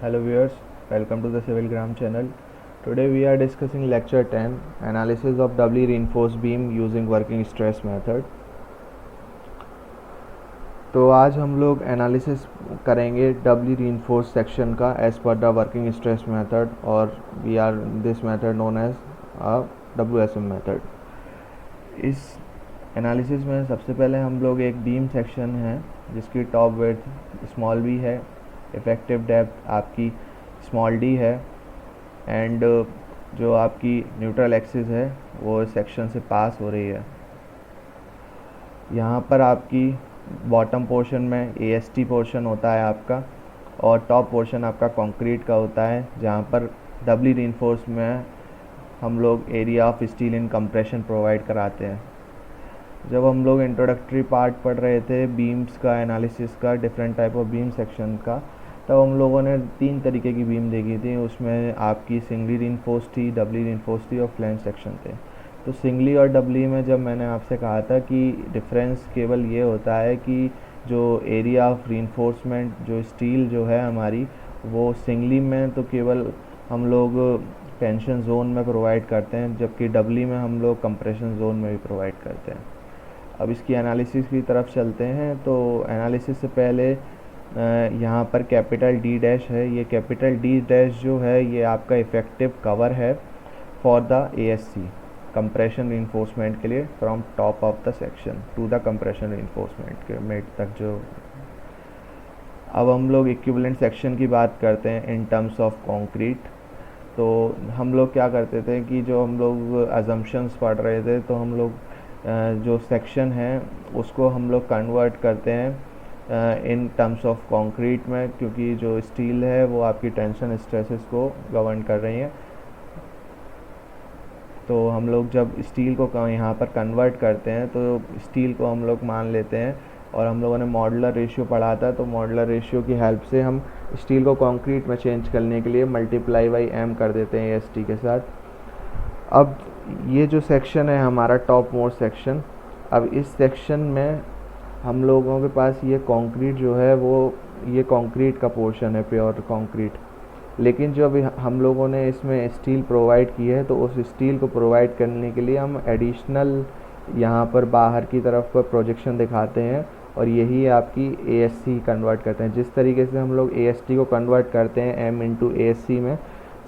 Hello viewers, welcome to the Civilgram channel. Today we are discussing lecture 10, analysis of doubly reinforced beam using working stress method. तो आज हम लोग analysis करेंगे doubly reinforced section का as पर the working stress method, और we are this method known as WSM method. इस analysis में सबसे पहले हम लोग एक बीम सेक्शन है जिसकी टॉप विड्थ स्मॉल b है, इफेक्टिव डेप्थ आपकी स्मॉल d है, एंड जो आपकी न्यूट्रल एक्सिस है वो सेक्शन से पास हो रही है। यहाँ पर आपकी बॉटम पोर्शन में AST पोर्शन होता है आपका, और टॉप पोर्शन आपका कंक्रीट का होता है, जहाँ पर डबली रीइंफोर्स में हम लोग area of steel in compression provide कराते हैं। जब हम लोग इंट्रोडक्टरी पार्ट पढ़ रहे थे बीम्स का एनालिसिस का, different type of beam section का, तब हम लोगों ने 3 तरीके की बीम देखी थी। उसमें आपकी सिंगली रीइंफोर्स थी, डबली रीइंफोर्स थी और फ्लैंज सेक्शन थे। तो सिंगली और डबली में जब मैंने आपसे कहा था कि डिफरेंस केवल ये होता है कि जो एरिया ऑफ रीइंफोर्समेंट जो स्टील जो है हमारी, वो सिंगली में तो केवल हम लोग टेंशन जोन में प्रोवाइड करते हैं, जबकि डबली में हम लोग कंप्रेशन जोन में भी प्रोवाइड करते हैं। अब इसकी एनालिसिस की तरफ चलते हैं। तो एनालिसिस से पहले यहाँ पर कैपिटल D डैश है। ये कैपिटल D डैश जो है ये आपका इफ़ेक्टिव कवर है for the ASC compression reinforcement के लिए, from top of the section two the compression reinforcement के मिड तक जो। अब हम लोग इक्विवेलेंट सेक्शन की बात करते हैं इन टर्म्स ऑफ कंक्रीट। तो हम लोग क्या करते थे कि जो हम लोग अजम्पशंस पढ़ रहे थे, तो हम लोग जो सेक्शन है उसको हम लोग कन्वर्ट करते हैं इन टर्म्स ऑफ कंक्रीट में, क्योंकि जो स्टील है वो आपकी टेंशन स्ट्रेसेस को गवर्न कर रही है। तो हम लोग जब स्टील को यहाँ पर कन्वर्ट करते हैं तो स्टील को हम लोग मान लेते हैं, और हम लोगों ने मॉडुलर रेशियो पढ़ा था, तो मॉडुलर रेशियो की हेल्प से हम स्टील को कंक्रीट में चेंज करने के लिए मल्टीप्लाई बाई m कर देते हैं AST के साथ। अब ये जो सेक्शन है हमारा टॉप मोस्ट सेक्शन, अब इस सेक्शन में हम लोगों के पास ये कंक्रीट जो है वो ये कंक्रीट का पोर्शन है, प्योर कंक्रीट। लेकिन जो अभी हम लोगों ने इसमें स्टील प्रोवाइड की है, तो उस स्टील को प्रोवाइड करने के लिए हम एडिशनल यहाँ पर बाहर की तरफ पर प्रोजेक्शन दिखाते हैं, और यही आपकी ASC कन्वर्ट करते हैं। जिस तरीके से हम लोग AST को कन्वर्ट करते हैं M इंटू ASC में,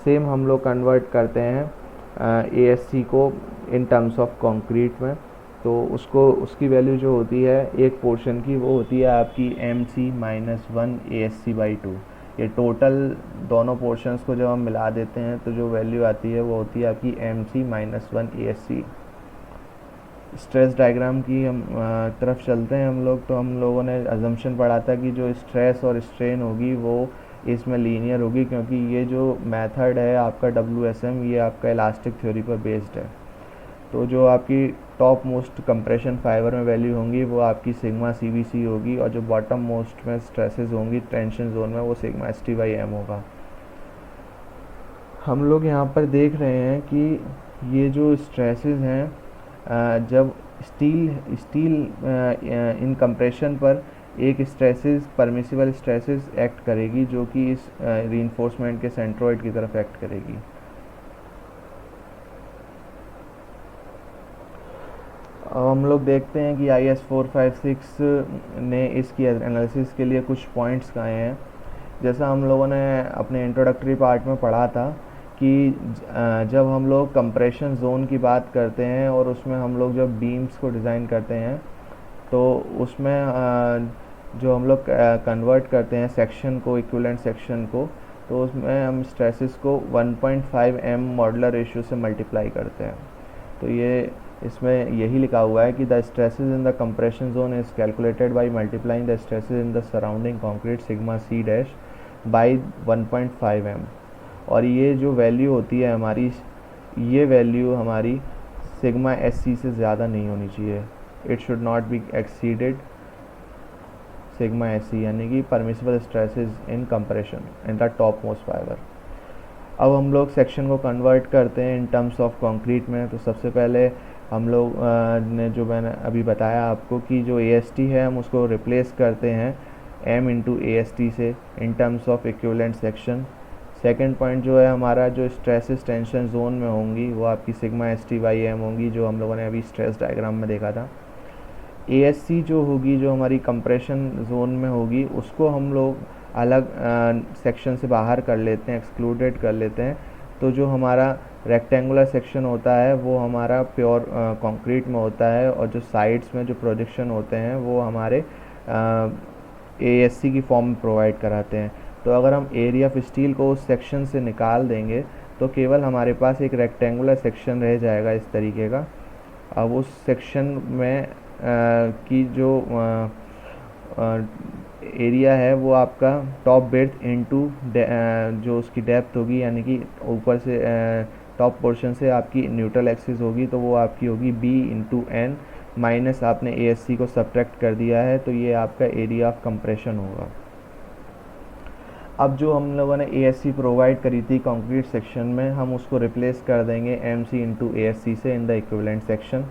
सेम हम लोग कन्वर्ट करते हैं ASC को इन टर्म्स ऑफ कंक्रीट में। तो उसको उसकी वैल्यू जो होती है एक पोर्शन की, वो होती है आपकी MC माइनस 1 ASC/2। ये टोटल दोनों पोर्शंस को जब हम मिला देते हैं तो जो वैल्यू आती है वो होती है आपकी MC minus 1 ASC। Stress diagram की हम तरफ चलते हैं हम लोग। तो हम लोगों ने अजम्पशन पढ़ा था कि जो स्ट्रेस और स्ट्रेन होगी वो इसमें लीनियर होगी, क्योंकि ये जो मेथड है आपका WSM ये आपका इलास्टिक थ्योरी पर बेस्ड है। तो जो आपकी टॉप मोस्ट कंप्रेशन फाइबर में वैल्यू होंगी वो आपकी सिग्मा CVC होगी, और जो बॉटम मोस्ट में स्ट्रेसेस होंगी टेंशन जोन में वो सिग्मा ST/M होगा। हम लोग यहाँ पर देख रहे हैं कि ये जो स्ट्रेसेस हैं, जब स्टील इन कंप्रेशन पर एक स्ट्रेसेस परमिसिबल स्ट्रेसेस एक्ट करेगी, जो कि इस रीइंफोर्समेंट के सेंट्रोइड की तरफ एक्ट करेगी। अब हम लोग देखते हैं कि IS 456 ने इसकी एनालिसिस के लिए कुछ पॉइंट्स कहे हैं। जैसा हम लोगों ने अपने इंट्रोडक्टरी पार्ट में पढ़ा था कि जब हम लोग कंप्रेशन जोन की बात करते हैं और उसमें हम लोग जब बीम्स को डिज़ाइन करते हैं, तो उसमें जो हम लोग कन्वर्ट करते हैं सेक्शन को, इक्विवेलेंट सेक्शन को, तो उसमें हम स्ट्रेसेस को 1.5 M मॉडुलर रेशियो से मल्टीप्लाई करते हैं। तो ये इसमें यही लिखा हुआ है कि the stresses in the compression zone is calculated by multiplying the stresses in the surrounding concrete sigma C dash by 1.5 M। और ये जो वैल्यू होती है हमारी, ये वैल्यू हमारी सिग्मा SC से ज़्यादा नहीं होनी चाहिए। It should not be exceeded sigma SC, यानी कि permissible stresses in compression in the top most fibre. अब हम लोग सेक्शन को कन्वर्ट करते हैं इन टर्म्स ऑफ कंक्रीट में। तो सबसे पहले हम लोग ने जो मैंने अभी बताया आपको कि जो AST है हम उसको रिप्लेस करते हैं m into A S T से in terms of equivalent section. Second point जो है हमारा, जो स्ट्रेसेस टेंशन जोन में होंगी वो आपकी sigma S T by M होंगी, जो हम लोगों ने अभी स्ट्रेस डायग्राम में देखा था। ए एस सी जो होगी, जो हमारी कंप्रेशन जोन में होगी, उसको हम लोग अलग सेक्शन से बाहर कर लेते हैं, एक्सक्लूडेड कर लेते हैं। तो जो हमारा रेक्टेंगुलर सेक्शन होता है वो हमारा प्योर कंक्रीट में होता है, और जो साइड्स में जो प्रोजेक्शन होते हैं वो हमारे ASC की फॉर्म में प्रोवाइड कराते हैं। तो अगर हम एरिया ऑफ स्टील को उस सेक्शन से निकाल देंगे तो केवल हमारे पास एक रेक्टेंगुलर सेक्शन रह जाएगा इस तरीके का। अब उस सेक्शन में की जो एरिया है वो आपका टॉप बेड्थ इनटू जो उसकी डेप्थ होगी, यानी कि ऊपर से टॉप पोर्शन से आपकी न्यूट्रल एक्सिस होगी, तो वो आपकी होगी B इंटू एन, माइनस आपने ASC को सब्ट्रैक्ट कर दिया है, तो ये आपका एरिया ऑफ कंप्रेशन होगा। अब जो हम लोगों ने ASC प्रोवाइड करी थी कंक्रीट सेक्शन में, हम उसको रिप्लेस कर देंगे MC इंटू ASC से इन द इक्विवेलेंट सेक्शन।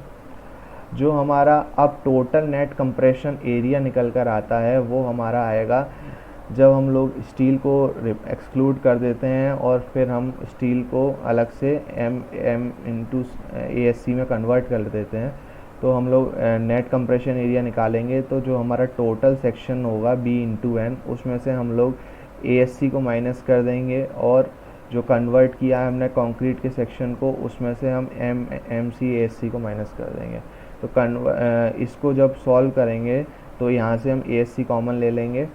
जो हमारा अब टोटल नेट कंप्रेशन एरिया निकल कर आता है वो हमारा आएगा जब हम लोग स्टील को एक्सक्लूड कर देते हैं और फिर हम स्टील को अलग से M इंटू ASC में कन्वर्ट कर देते हैं, तो हम लोग नेट कंप्रेशन एरिया निकालेंगे। तो जो हमारा टोटल सेक्शन होगा B इंटू एन, उसमें से हम लोग ASC को माइनस कर देंगे, और जो कन्वर्ट किया है हमने कंक्रीट के सेक्शन को, उसमें से हम MC ASC को माइनस कर देंगे। तो इसको जब सॉल्व करेंगे तो यहाँ से हम ASC कॉमन ले लेंगे,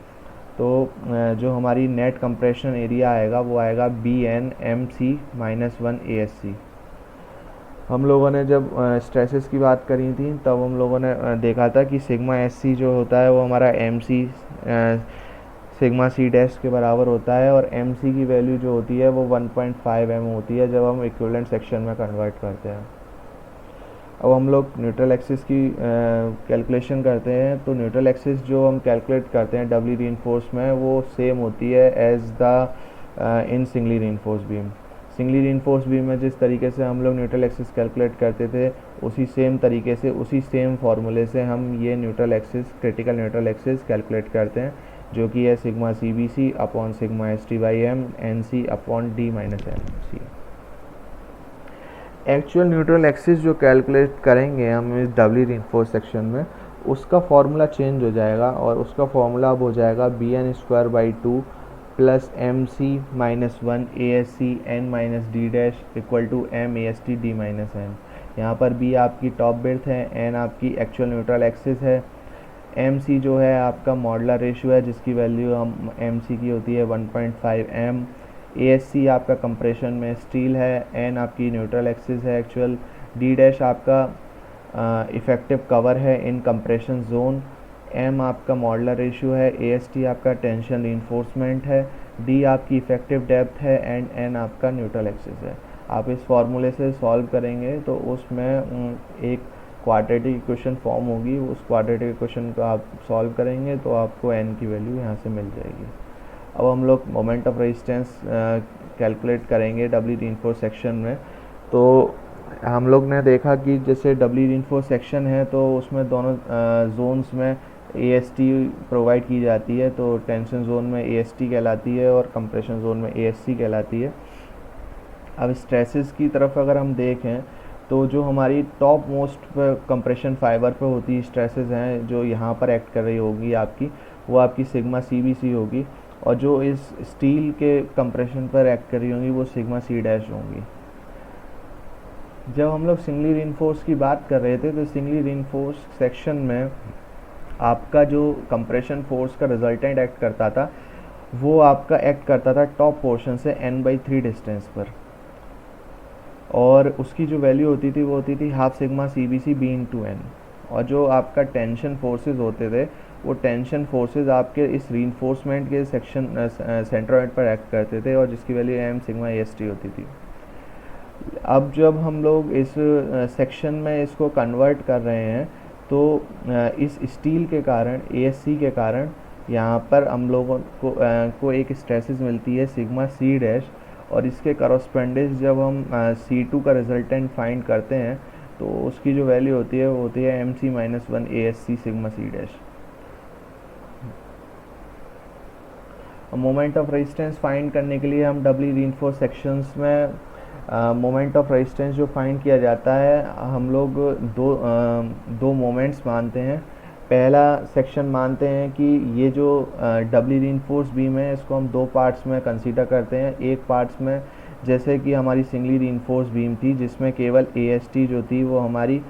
तो जो हमारी नेट कंप्रेशन एरिया आएगा वो आएगा BN MC माइनस 1 ASC। हम लोगों ने जब स्ट्रेसेस की बात करी थी तब हम लोगों ने देखा था कि सिग्मा SC जो होता है वो हमारा MC सिग्मा C डैश के बराबर होता है, और MC की वैल्यू जो होती है वो 1.5 m होती है जब हम इक्विवेलेंट सेक्शन में कन्वर्ट करते हैं। अब हम लोग न्यूट्रल एक्सिस की कैलकुलेशन करते हैं। तो न्यूट्रल एक्सिस जो हम कैलकुलेट करते हैं डबली रीइंफोर्स में, वो सेम होती है as the in singly reinforce beam. Singly reinforce beam में जिस तरीके से हम लोग न्यूट्रल एक्सिस कैलकुलेट करते थे, उसी सेम तरीके से, उसी सेम फार्मूले से हम ये neutral axis, critical neutral axis calculate करते हैं, जो कि है sigma CBC upon sigma ST by M NC upon D minus MC। Actual neutral axis जो कैलकुलेट करेंगे हम इस डबली रीइंफोर्स सेक्शन में, उसका फॉर्मूला चेंज हो जाएगा, और उसका फॉर्मूला अब हो जाएगा BN square by 2 plus MC minus 1 ASC N minus D dash equal to M AST D minus N। यहाँ पर B आपकी टॉप बेड्थ है, N आपकी एक्चुअल न्यूट्रल एक्सिस है, MC जो है आपका मॉडुलर रेशियो है जिसकी वैल्यू हम MC की होती है 1.5 m, ASC आपका कंप्रेशन में स्टील है, N आपकी न्यूट्रल एक्सिस है एक्चुअल, D डैश आपका इफेक्टिव कवर है इन कंप्रेशन जोन, M आपका मॉडुलर रेशियो है, AST आपका टेंशन रीइंफोर्समेंट है, D आपकी इफेक्टिव डेप्थ है, एंड N आपका न्यूट्रल एक्सिस है। आप इस फॉर्मूले से सॉल्व करेंगे तो उसमें एक क्वाड्रेटिक इक्वेशन फॉर्म होगी, उस क्वाड्रेटिक इक्वेशन को आप सॉल्व करेंगे तो आपको N की वैल्यू यहाँ से मिल जाएगी। अब हम लोग मोमेंट ऑफ रेजिस्टेंस कैलकुलेट करेंगे डबली रीइंफोर्स सेक्शन में। तो हम लोग ने देखा कि जैसे डबली रीइंफोर्स सेक्शन है तो उसमें दोनों जोन्स में AST प्रोवाइड की जाती है, तो टेंशन जोन में AST कहलाती है और कंप्रेशन जोन में ASC कहलाती है। अब स्ट्रेसेस की तरफ अगर हम देखें तो जो हमारी टॉप मोस्ट कंप्रेशन फाइबर पे होती स्ट्रेसेस हैं, जो यहाँ पर एक्ट कर रही होगी आपकी, वो आपकी सिग्मा CBC होगी, और जो इस स्टील के कंप्रेशन पर एक्ट कर रही होंगी वो सिग्मा C डैश होंगी। जब हम लोग सिंगली रीइंफोर्स की बात कर रहे थे तो सिंगली रीइंफोर्स सेक्शन में आपका जो कंप्रेशन फोर्स का रिजल्टेंट एक्ट करता था वो आपका एक्ट करता था टॉप पोर्शन से n/3 डिस्टेंस पर, और उसकी जो वैल्यू होती थी वो होती थी half sigma CBC B into N. और जो आपका टेंशन फोर्सेस होते थे वो टेंशन फोर्सेस आपके इस रीइंफोर्समेंट के सेक्शन सेंट्रोइड पर एक्ट करते थे, और जिसकी वैल्यू M सिग्मा AST होती थी। अब जब हम लोग इस सेक्शन में इसको कन्वर्ट कर रहे हैं तो इस स्टील के कारण, ASC के कारण, यहाँ पर हम लोगों को एक स्ट्रेसेस मिलती है सिग्मा C डैश, और इसके करस्पेंडिंग जब हम C2 का रिजल्टेंट फाइंड करते हैं तो उसकी जो वैल्यू होती है वो होती है MC minus 1 ASC sigma C dash. Moment of resistance find करने के लिए हम डबली रीइंफोर्स सेक्शंस में मोमेंट ऑफ रेजिस्टेंस जो फाइंड किया जाता है, हम लोग दो मोमेंट्स मानते हैं। पहला सेक्शन मानते हैं कि ये जो डबली रीइंफोर्स बीम है इसको हम दो पार्ट्स में कंसीडर करते हैं। एक पार्ट्स में जैसे कि हमारी सिंगली रीइंफोर्स बीम थी जिसमें केवल AST जो थी वो हमारी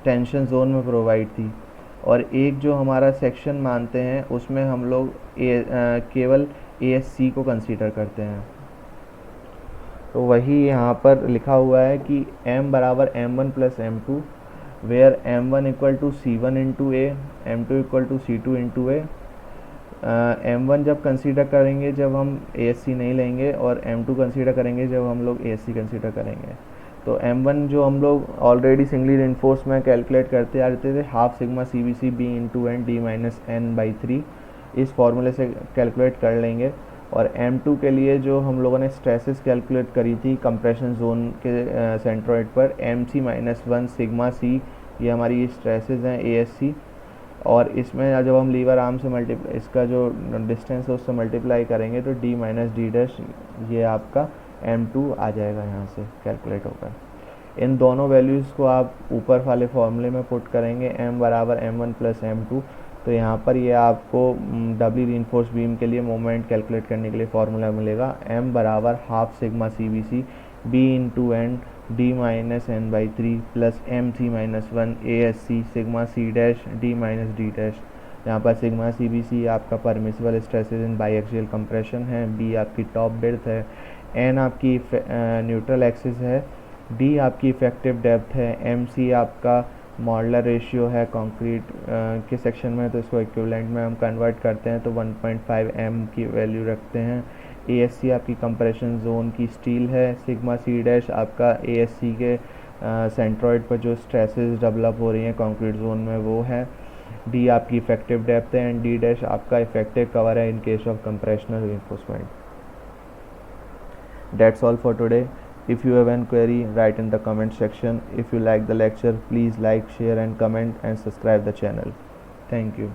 टेंशन जोन में प्रोवाइड थी, और एक जो हमारा सेक्शन मानते हैं उसमें हम लोग केवल ASC को कंसीडर करते हैं। तो वही यहाँ पर लिखा हुआ है कि M बराबर M1 plus M2, where M1 equal to C1 into A, M2 equal to C2 into A. M1 जब कंसीडर करेंगे जब हम ASC नहीं लेंगे, और M2 कंसीडर करेंगे जब हम लोग ASC कंसीडर करेंगे। तो M1 जो हम लोग ऑलरेडी सिंगली रिइंफोर्स में कैलकुलेट करते आ रहे थे, half sigma CBC B into N D minus N by 3, इस फॉर्मूले से कैलकुलेट कर लेंगे। और M2 के लिए जो हम लोगों ने स्ट्रेसेस कैलकुलेट करी थी कंप्रेशन जोन के सेंट्रॉइड पर, MC माइनस 1 सिग्मा C, ये हमारी स्ट्रेसेस हैं ASC। और इसमें जब हम लीवर आर्म से इसका जो डिस्टेंस है उससे मल्टीप्लाई करेंगे तो D माइनस D डैश, ये आपका M2 आ जाएगा यहाँ से कैलकुलेट होकर। इन दोनों वैल्यूज़ को आप ऊपर वाले फॉर्मूले में पुट करेंगे, M बराबर M1 प्लस M2। तो यहाँ पर ये आपको डबली रीइंफोर्स बीम के लिए मोमेंट कैलकुलेट करने के लिए फार्मूला मिलेगा, M बराबर half sigma CBC B into N D minus N by 3 plus MC minus 1 ASC sigma C dash D minus D dash. यहाँ पर सिग्मा CBC आपका permissible stresses in biaxial compression है, B आपकी top depth है, N आपकी neutral axis है, D आपकी effective depth है, MC आपका मॉडुलर रेशियो है कंक्रीट के सेक्शन में, तो इसको इक्विवेलेंट में हम कन्वर्ट करते हैं तो 1.5 M की वैल्यू रखते हैं। ASC आपकी कंप्रेशन जोन की स्टील है, सिग्मा C डैश आपका ASC के सेंट्रॉइड पर जो स्ट्रेसेस डेवलप हो रही हैं कंक्रीट जोन में वो है, D आपकी इफेक्टिव डेप्थ है, एंड D डैश आपका इफेक्टिव कवर है in case of compressional reinforcement. That's all for today. If you have any query, write in the comment section. If you like the lecture, please like, share and comment and subscribe the channel. Thank you.